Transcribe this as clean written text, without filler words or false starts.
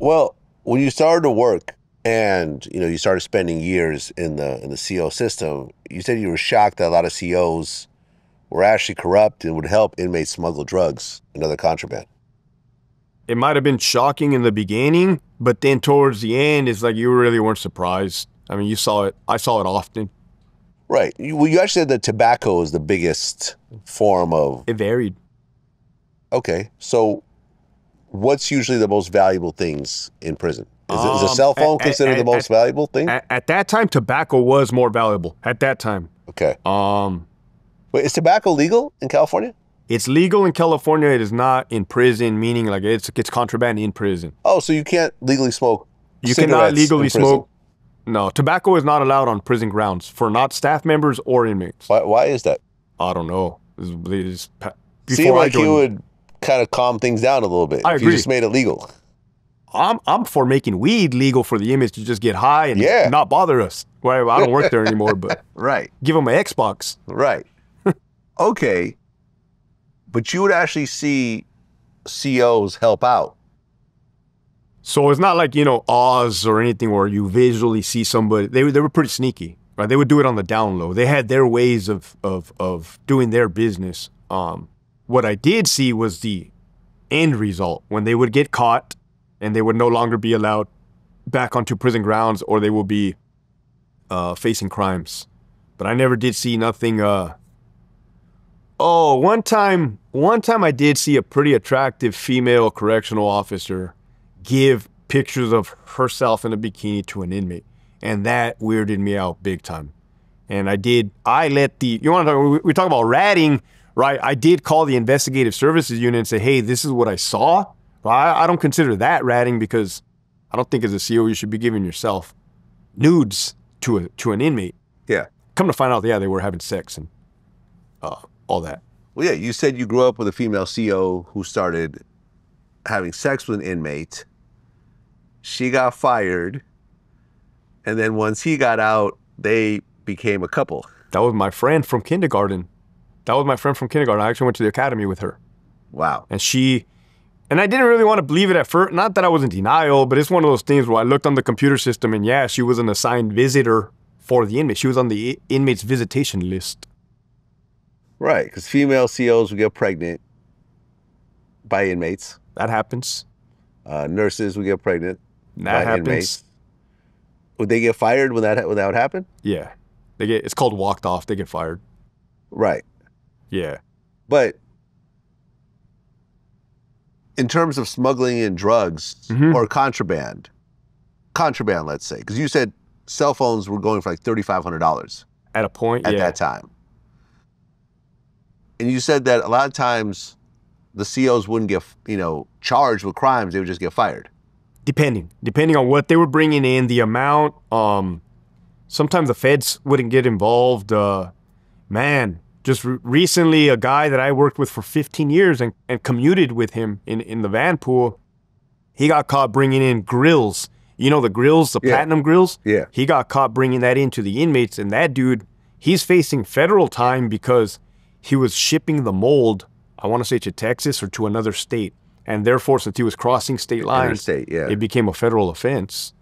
Well, when you started to work and you started spending years in the CO system, you said you were shocked that a lot of COs were actually corrupt and would help inmates smuggle drugs and other contraband. It might have been shocking in the beginning, but then towards the end, it's like you really weren't surprised. I mean, you saw it. I saw it often. Right. You actually said that tobacco is the biggest form of. It varied. Okay. So what's usually the most valuable things in prison? Is a cell phone considered the most valuable thing? At that time, tobacco was more valuable. At that time. Okay. Wait, is tobacco legal in California? It's legal in California. It is not in prison, meaning like it's contraband in prison. Oh, so you can't legally smoke You cigarettes cannot legally in prison? smoke. No, tobacco is not allowed on prison grounds for not staff members or inmates. Why is that? I don't know. Seemed like you would kind of calm things down a little bit I if agree. you just made it legal. I'm for making weed legal for the inmates to just get high and not bother us. Well, I don't work there anymore, but Right. give them an Xbox. Right. Okay. But you would actually see COs help out. So it's not like, Oz or anything where you visually see somebody. They were pretty sneaky, right? They would do it on the down low. They had their ways of doing their business. What I did see was the end result when they would get caught and they would no longer be allowed back onto prison grounds, or they will be facing crimes. But I never did see nothing. One time I did see a pretty attractive female correctional officer give pictures of herself in a bikini to an inmate, and that weirded me out big time. And we talk about ratting, right? I did call the investigative services unit and say, hey, this is what I saw. I don't consider that ratting, because I don't think as a CO you should be giving yourself nudes to an inmate. Yeah. Come to find out, yeah, they were having sex and all that. Well, yeah, you said you grew up with a female CO who started having sex with an inmate. She got fired. And then once he got out, they became a couple. That was my friend from kindergarten. I actually went to the academy with her. Wow. And I didn't really want to believe it at first. Not that I was in denial, but it's one of those things where I looked on the computer system and yeah, she was an assigned visitor for the inmate. She was on the inmate's visitation list. Right, because female COs would get pregnant by inmates. That happens. Nurses would get pregnant That by happens. inmates. Would they get fired when that would happen? Yeah. It's called walked off. They get fired. Right. Yeah. But in terms of smuggling in drugs or contraband, let's say, because you said cell phones were going for like $3,500 At a point, at that time. And you said that a lot of times the COs wouldn't get, charged with crimes. They would just get fired. Depending on what they were bringing in, the amount. Sometimes the feds wouldn't get involved. Just recently, a guy that I worked with for 15 years and commuted with him in the van pool, he got caught bringing in grills. The grills, the platinum grills? Yeah. He got caught bringing that into the inmates, and that dude, he's facing federal time because he was shipping the mold, I want to say to Texas or to another state. And therefore, since he was crossing state lines, Interstate, yeah. it became a federal offense.